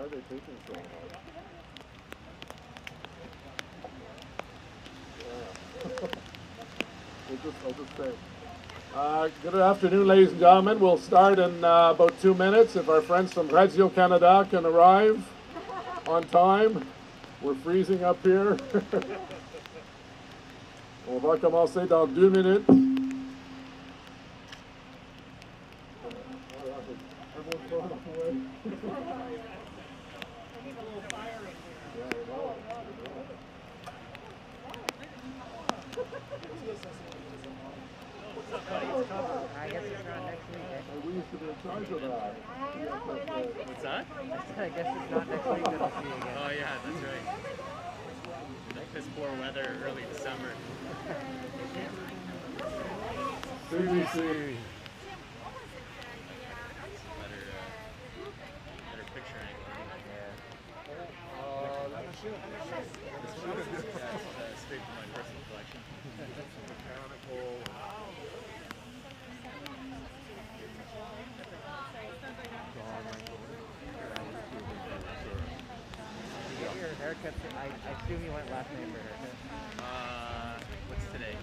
are they taking so long? Yeah. I'll just say. Good afternoon, ladies and gentlemen. We'll start in about 2 minutes. If our friends from Radio Canada can arrive on time. We're freezing up here. On va commencer dans 2 minutes. I guess it's not next week. We used to be in charge of that. What's that? I guess it's not next week that I'll see you again. Oh yeah, that's right. Like this poor weather early December. CBC. Better picture angle. Straight from my personal collection. Haircut. I assume you went last name for haircut. What's today?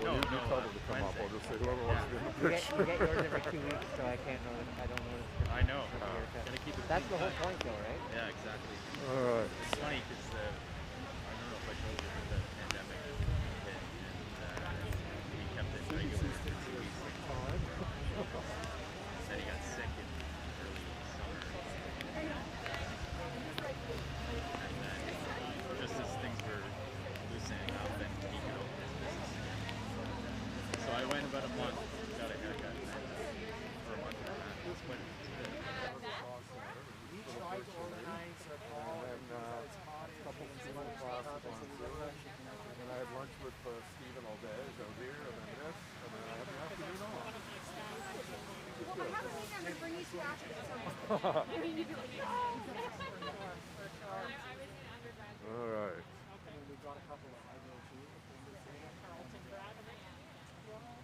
Well, you tell them to come up. I'll just say whoever wants to be in the picture. You get yours every 2 weeks, so I can't know. I don't know. I know. Gotta keep it. That's the whole point, though, right? Yeah, exactly. All right. It's funny because I don't know if I told you the pandemic hit, and we kept it regular for 2 weeks. Said he got sick in early summer. And then just as things were loosening up, and he could open his business again. So I went about a month, got a haircut, for a month and a half. It was quite a bit. We tried to organize a call and a couple of civil classes on Zoom. And I had lunch with Stephen all day, out here, and then this, and then I had the afternoon off. Well, by having me, I'm going to bring you 2 after All right. We've got a couple of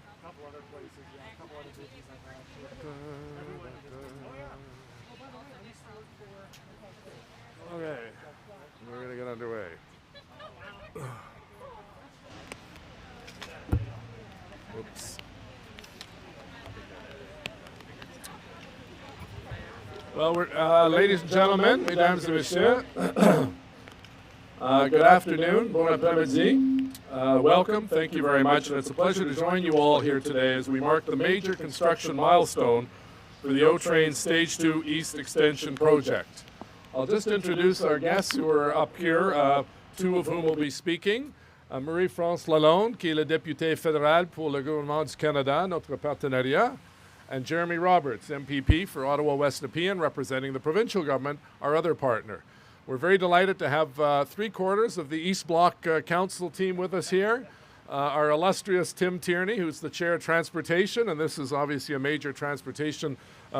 a couple other places, yeah, a couple other businesses I've had. Okay, we're gonna get underway. Oops. Well, ladies and gentlemen, mesdames et messieurs, good afternoon, bon après-midi. Welcome, thank you very much, and it's a pleasure to join you all here today as we mark the major construction milestone for the O-Train Stage 2 East Extension project. I'll just introduce our guests who are up here, 2 of whom will be speaking. Marie-France Lalonde, qui est la députée fédérale pour le gouvernement du Canada, notre partenariat, and Jeremy Roberts, MPP for Ottawa West Nepean, representing the provincial government, our other partner. We're very delighted to have 3/4 of the East Bloc Council team with us here. Our illustrious Tim Tierney, who's the Chair of Transportation, and this is obviously a major transportation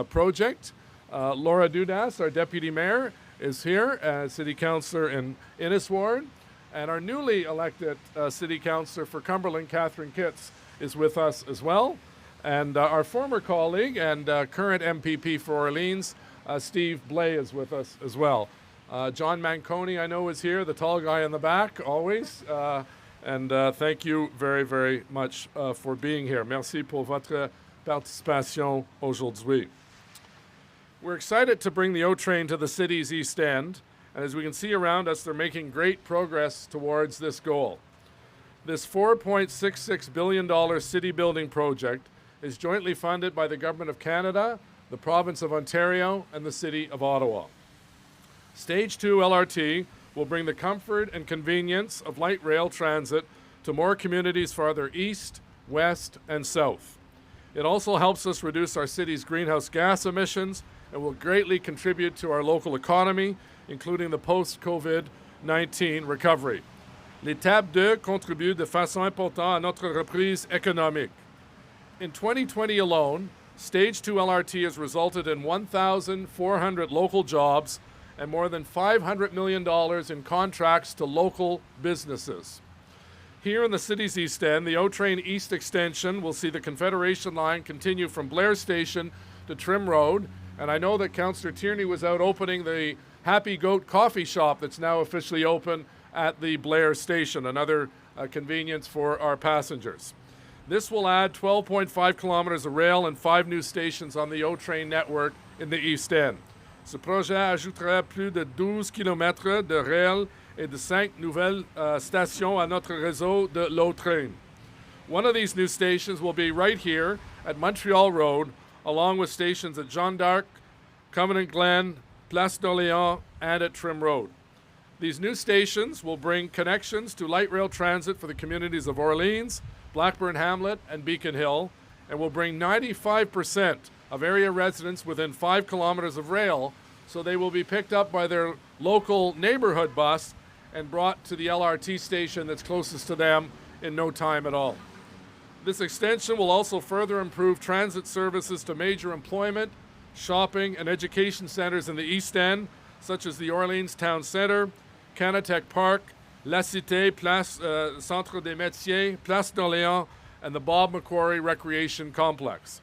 project. Laura Dudas, our Deputy Mayor, is here, City Councillor in Innis Ward. And our newly elected City Councillor for Cumberland, Catherine Kitts, is with us as well. And our former colleague and current MPP for Orleans, Steve Blais, is with us as well. John Manconi, I know, is here, the tall guy in the back, always. And thank you very, very much for being here. Merci pour votre participation aujourd'hui. We're excited to bring the O-Train to the city's East End. And as we can see around us, they're making great progress towards this goal. This $4.66 billion city building project is jointly funded by the Government of Canada, the Province of Ontario, and the City of Ottawa. Stage 2 LRT will bring the comfort and convenience of light rail transit to more communities farther east, west, and south. It also helps us reduce our city's greenhouse gas emissions and will greatly contribute to our local economy, including the post-COVID-19 recovery. L'étape 2 contribue de façon importante à notre reprise économique. In 2020 alone, Stage 2 LRT has resulted in 1,400 local jobs and more than $500 million in contracts to local businesses. Here in the city's East End, the O-Train East Extension will see the Confédération line continue from Blair Station to Trim Road. And I know that Councillor Tierney was out opening the Happy Goat coffee shop that's now officially open at the Blair station, another convenience for our passengers. This will add 12.5 kilometers of rail and 5 new stations on the O-Train network in the East End. Ce projet ajouterait plus de 12 kilomètres de rail et de 5 nouvelles stations à notre réseau de l'O-Train. One of these new stations will be right here at Montreal Road, along with stations at Jeanne d'Arc, Covenant Glen, Place d'Orléans, and at Trim Road. These new stations will bring connections to light rail transit for the communities of Orleans, Blackburn Hamlet, and Beacon Hill, and will bring 95% of area residents within 5 kilometers of rail, so they will be picked up by their local neighborhood bus and brought to the LRT station that's closest to them in no time at all. This extension will also further improve transit services to major employment, shopping, and education centers in the East End, such as the Orleans Town Centre, Canatech Park, La Cité, Place Centre des Métiers, Place d'Orléans, and the Bob Macquarie Recreation Complex.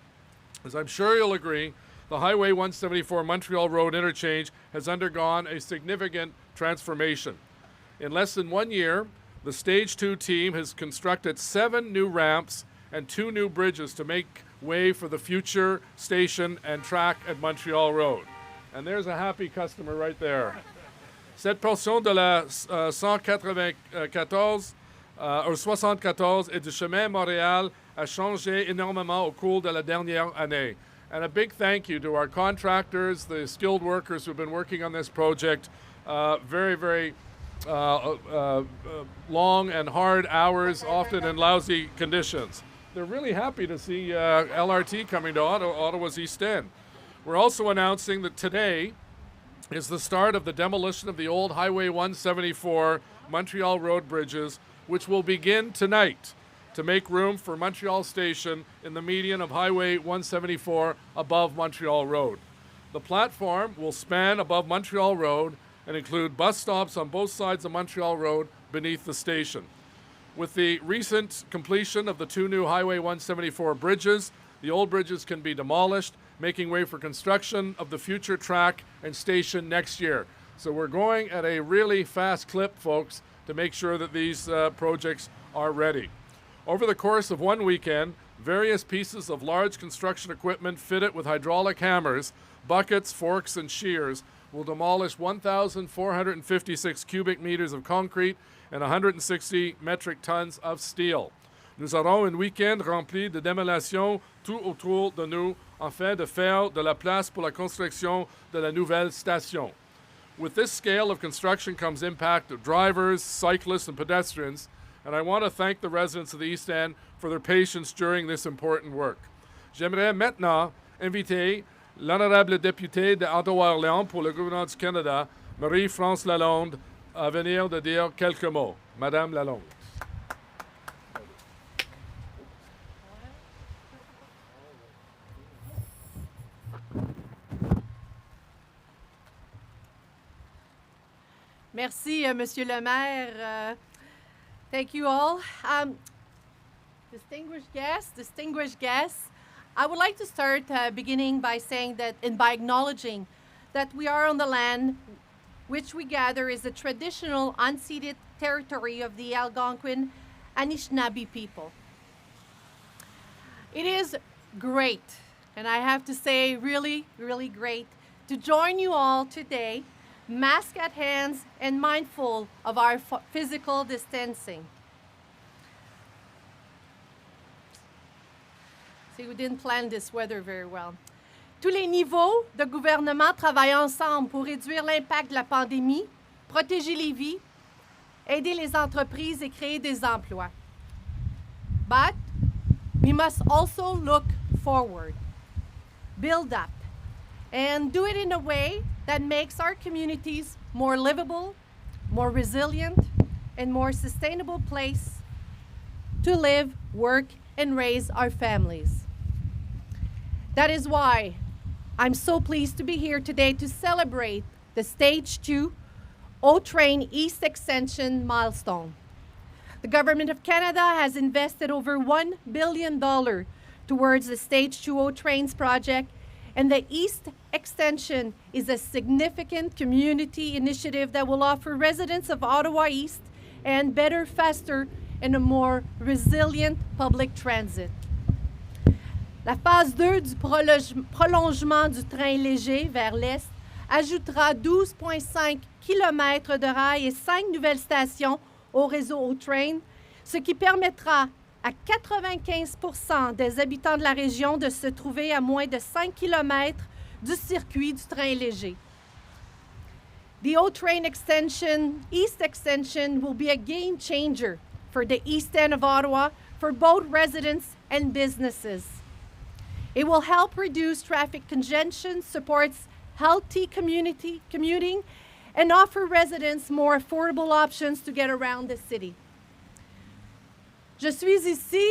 As I'm sure you'll agree, the Highway 174 Montreal Road interchange has undergone a significant transformation. In less than 1 year, the Stage 2 team has constructed 7 new ramps and 2 new bridges to make way for the future station and track at Montreal Road. And there's a happy customer right there. Cette portion de la 194 ou 74 et du chemin Montréal a changé énormément au cours de la dernière année. And a big thank you to our contractors, the skilled workers who've been working on this project. Very long and hard hours, often in lousy conditions. They're really happy to see LRT coming to Ottawa's East End. We're also announcing that today is the start of the demolition of the old Highway 174 Montreal Road bridges, which will begin tonight to make room for Montreal Station in the median of Highway 174 above Montreal Road. The platform will span above Montreal Road and include bus stops on both sides of Montreal Road beneath the station. With the recent completion of the 2 new Highway 174 bridges, the old bridges can be demolished, making way for construction of the future track and station next year. So we're going at a really fast clip, folks, to make sure that these projects are ready. Over the course of 1 weekend, various pieces of large construction equipment fitted with hydraulic hammers, buckets, forks, and shears will demolish 1,456 cubic meters of concrete and 160 metric tons of steel. Nous aurons un week-end rempli de démolition tout autour de nous, afin de faire de la place pour la construction de la nouvelle station. With this scale of construction comes impact of drivers, cyclists, and pedestrians, and I want to thank the residents of the East End for their patience during this important work. J'aimerais maintenant inviter l'honorable députée d'Ottawa-Orléans pour le gouvernement du Canada, Marie-France Lalonde, à venir de dire quelques mots. Madame Lalonde. Merci, Monsieur le Maire. Thank you all. Distinguished guests, I would like to start beginning by saying that and by acknowledging that we are on the land which we gather is the traditional unceded territory of the Algonquin Anishinaabe people. It is great, and I have to say really, really great, to join you all today, mask at hands and mindful of our physical distancing. See, we didn't plan this weather very well. Tous les niveaux de gouvernement travaillent ensemble pour réduire l'impact de la pandémie, protéger les vies, aider les entreprises et créer des emplois. But we must also look forward, build up, and do it in a way that makes our communities more livable, more resilient, and more sustainable place to live, work, and raise our families. That is why I'm so pleased to be here today to celebrate the Stage 2 O-Train East Extension milestone. The Government of Canada has invested over $1 billion towards the Stage 2 O-Trains project, And the East Extension is a significant community initiative that will offer residents of Ottawa East and better, faster, and a more resilient public transit. La phase 2 du prolongement du train léger vers l'Est ajoutera 12,5 km de rails et 5 nouvelles stations au réseau O-Train, ce qui permettra à 95% des habitants de la région de se trouver à moins de 5 km du circuit du train léger. The O-Train extension, East Extension, will be a game changer for the East End of Ottawa for both residents and businesses. It will help reduce traffic congestion, supports healthy commuting, and offer residents more affordable options to get around the city. Je suis ici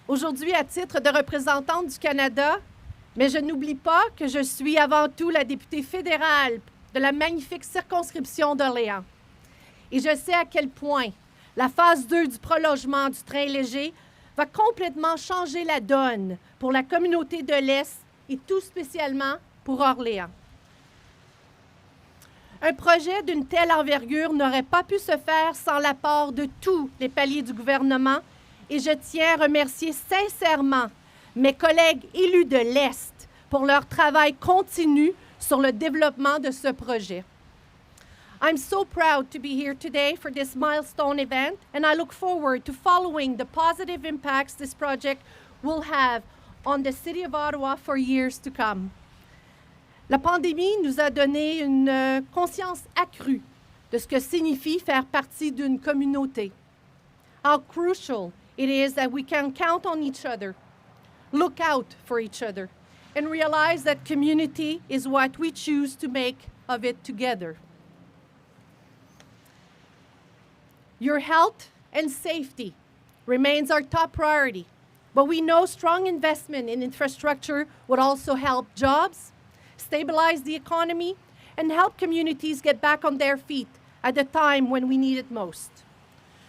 aujourd'hui à titre de représentante du Canada, mais je n'oublie pas que je suis avant tout la députée fédérale de la magnifique circonscription d'Orléans. Et je sais à quel point la phase 2 du prolongement du train léger va complètement changer la donne pour la communauté de l'Est et tout spécialement pour Orléans. Un projet d'une telle envergure n'aurait pas pu se faire sans l'apport de tous les paliers du gouvernement et je tiens à remercier sincèrement mes collègues élus de l'Est pour leur travail continu sur le développement de ce projet. I'm so proud to be here today for this milestone event and I look forward to following the positive impacts this project will have on the City of Ottawa for years to come. La pandémie nous a donné une conscience accrue de ce que signifie faire partie d'une communauté. How crucial it is that we can count on each other, look out for each other, and realize that community is what we choose to make of it together. Your health and safety remains our top priority, but we know strong investment in infrastructure would also help jobs, stabilize the economy, and help communities get back on their feet at the time when we need it most.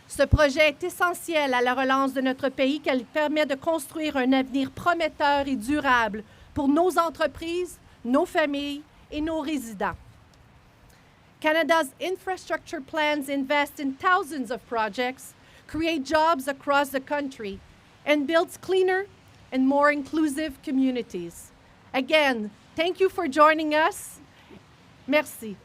Ce projet est essentiel à la relance de notre pays car il permet de construire un avenir prometteur et durable pour nos entreprises, nos familles et nos résidents. Canada's infrastructure plans invest in thousands of projects, create jobs across the country, and builds cleaner and more inclusive communities. Again, thank you for joining us. Merci.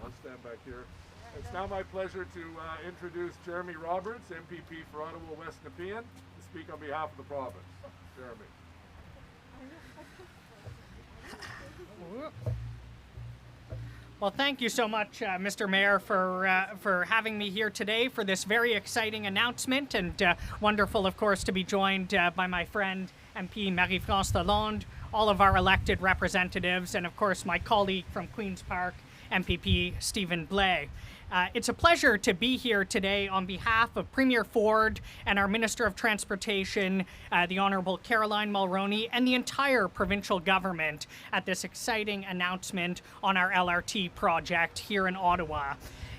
I'll stand back here. It's now my pleasure to introduce Jeremy Roberts, MPP for Ottawa West Nepean, to speak on behalf of the province. Jeremy. Well, thank you so much, Mr. Mayor, for having me here today for this very exciting announcement, and wonderful, of course, to be joined by my friend MP Marie-France Lalonde, all of our elected representatives, and of course my colleague from Queen's Park, MPP Stephen Blais. It's a pleasure to be here today on behalf of Premier Ford and our Minister of Transportation, the Honourable Caroline Mulroney, and the entire provincial government at this exciting announcement on our LRT project here in Ottawa.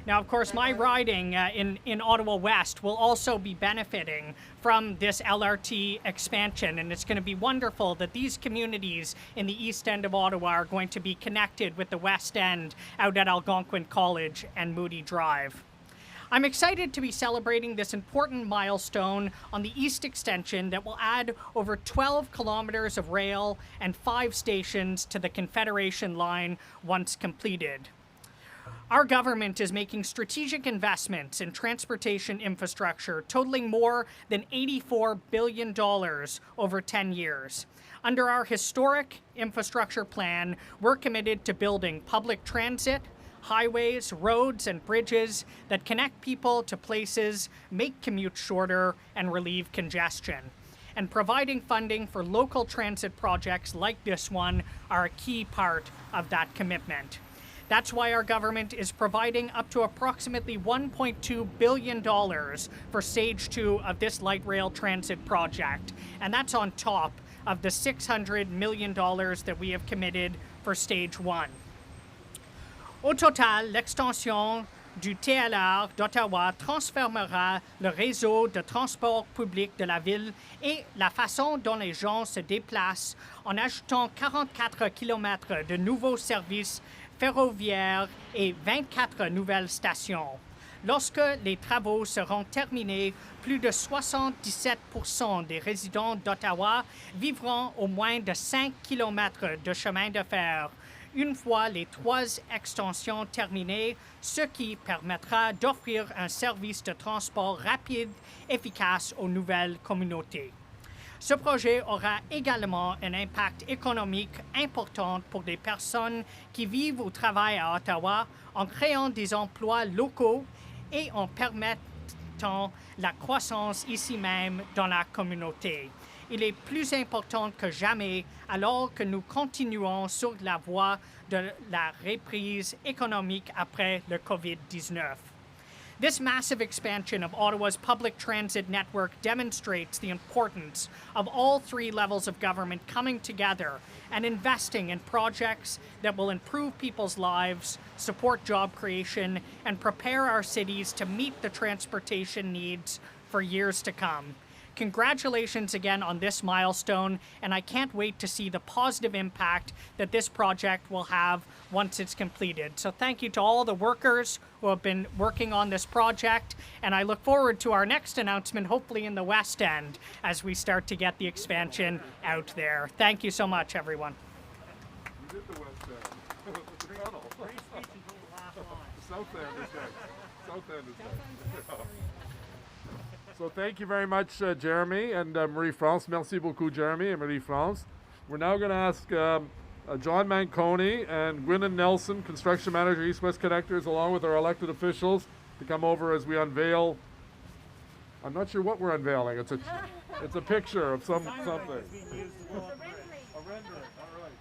Now, of course, my riding in Ottawa West will also be benefiting from this LRT expansion, and it's going to be wonderful that these communities in the east end of Ottawa are going to be connected with the west end out at Algonquin College and Moody Drive. I'm excited to be celebrating this important milestone on the East Extension that will add over 12 kilometers of rail and 5 stations to the Confédération line once completed. Our government is making strategic investments in transportation infrastructure totaling more than $84 billion over 10 years. Under our historic infrastructure plan, we're committed to building public transit, highways, roads, and bridges that connect people to places, make commutes shorter, and relieve congestion. And providing funding for local transit projects like this one are a key part of that commitment. That's why our government is providing up to approximately $1.2 billion for Stage 2 of this light rail transit project. And that's on top of the $600 million that we have committed for Stage 1. Au total, l'extension du TLR d'Ottawa transformera le réseau de transport public de la ville et la façon dont les gens se déplacent en ajoutant 44 km de nouveaux services ferroviaires et 24 nouvelles stations. Lorsque les travaux seront terminés, plus de 77% des résidents d'Ottawa vivront au moins de 5 km de chemin de fer, une fois les 3 extensions terminées, ce qui permettra d'offrir un service de transport rapide, efficace aux nouvelles communautés. Ce projet aura également un impact économique important pour les personnes qui vivent ou travaillent à Ottawa en créant des emplois locaux et en permettant la croissance ici même dans la communauté. Il est plus important que jamais alors que nous continuons sur la voie de la reprise économique après le COVID-19. This massive expansion of Ottawa's public transit network demonstrates the importance of all 3 levels of government coming together and investing in projects that will improve people's lives, support job creation, and prepare our cities to meet the transportation needs for years to come. Congratulations again on this milestone, and I can't wait to see the positive impact that this project will have once it's completed. So thank you to all the workers who have been working on this project, and I look forward to our next announcement, hopefully in the West End, as we start to get the expansion out there. Thank you so much, everyone. You did the West End. The tunnel. The South End is next. South End is next. So thank you very much, Jeremy and Marie-France. Merci beaucoup, Jeremy and Marie-France. We're now going to ask John Manconi and Gwyneth Nelson, construction manager, East West Connectors, along with our elected officials, to come over as we unveil. I'm not sure what we're unveiling. It's a picture of something. A rendering. All right.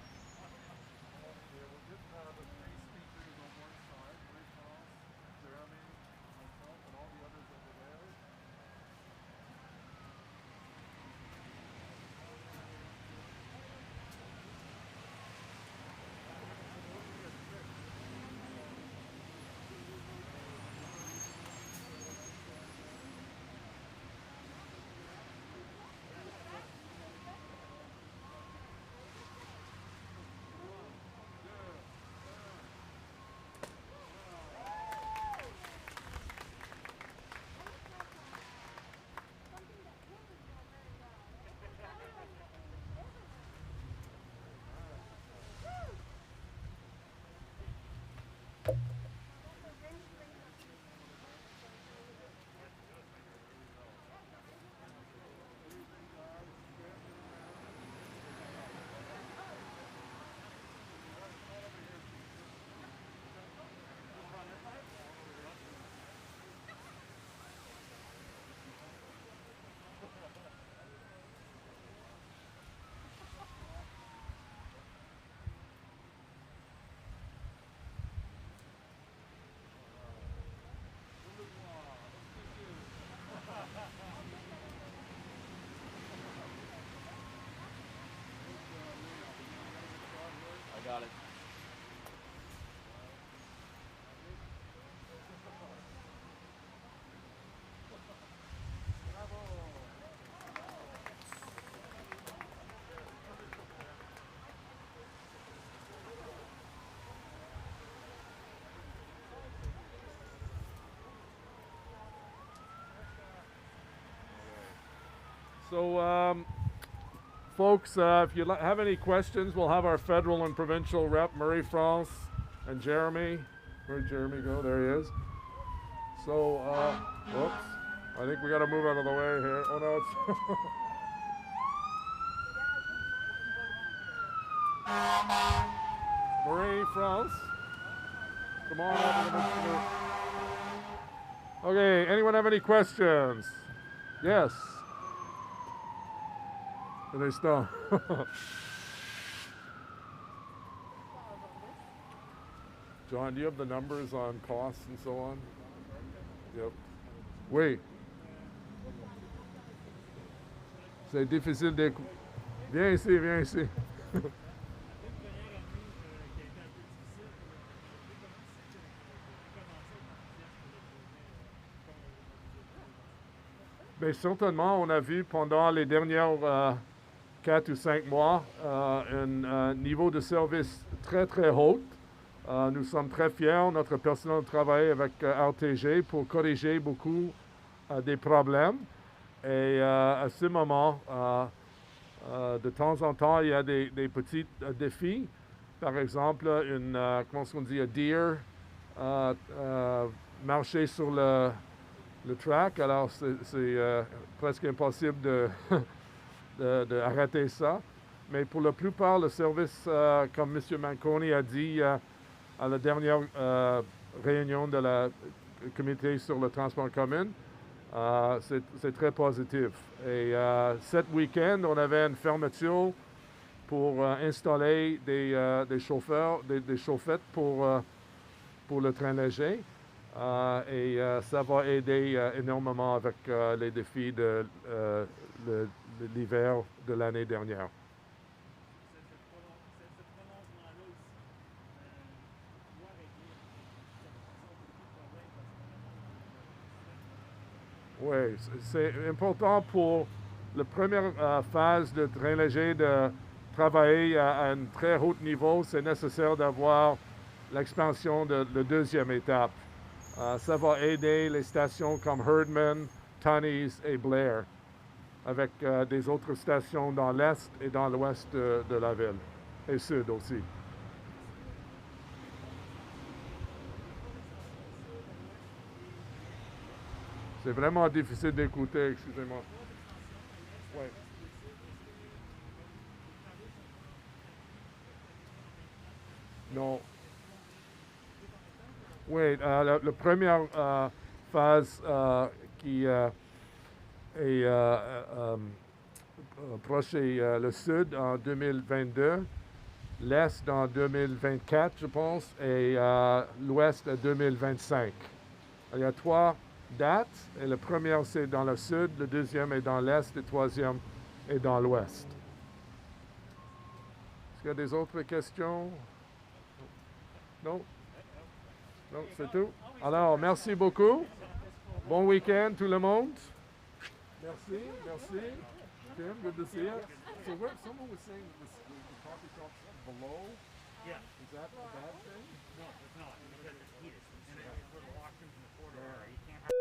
Got it. So, folks, if you have any questions, we'll have our federal and provincial rep, Marie-France and Jeremy. Where'd Jeremy go? There he is. So, whoops. I think we got to move out of the way here. Oh, no, it's... Marie-France. Come on over. Okay, anyone have any questions? Yes. Un instant. John, do you have the numbers on costs and so on? Yep. Oui. C'est difficile de... Viens ici, viens ici. Mais certainement, on a vu pendant les dernières 4 ou 5 mois un niveau de service très, très haut. Nous sommes très fiers, notre personnel travaille avec RTG pour corriger beaucoup des problèmes. Et à ce moment, de temps en temps, il y a des petits défis. Par exemple, comment est-ce qu'on dit, un deer marcher sur le track. Alors, c'est presque impossible d'arrêter ça. Mais pour la plupart, le service, comme M. Manconi a dit à la dernière réunion de la comité sur le transport commun, c'est très positif. Et cet week-end, on avait une fermeture pour installer des chauffeurs, des chauffettes pour le train léger. Et ça va aider énormément avec les défis de l'hiver de l'année dernière. Oui, c'est important pour la première phase de train léger de travailler à un très haut niveau. C'est nécessaire d'avoir l'expansion de la deuxième étape. Ça va aider les stations comme Herdman, Tunney's et Blair, avec des autres stations dans l'est et dans l'ouest de la ville, et sud aussi. C'est vraiment difficile d'écouter, excusez-moi. Ouais. Non. Oui, la première phase qui est proche le sud en 2022, l'est en 2024, je pense, et l'ouest en 2025. Il y a 3 dates, et la première c'est dans le sud, le deuxième est dans l'est, le troisième est dans l'ouest. Est-ce qu'il y a des autres questions? Non? Non, c'est tout. Alors, merci beaucoup. Bon week-end, tout le monde. Merci, merci. Tim, good to see you. So, someone was saying the coffee shop's below. Yeah. Is that a bad thing? No, it's not, because it's heated. And then for the washrooms in the corridor, you can't have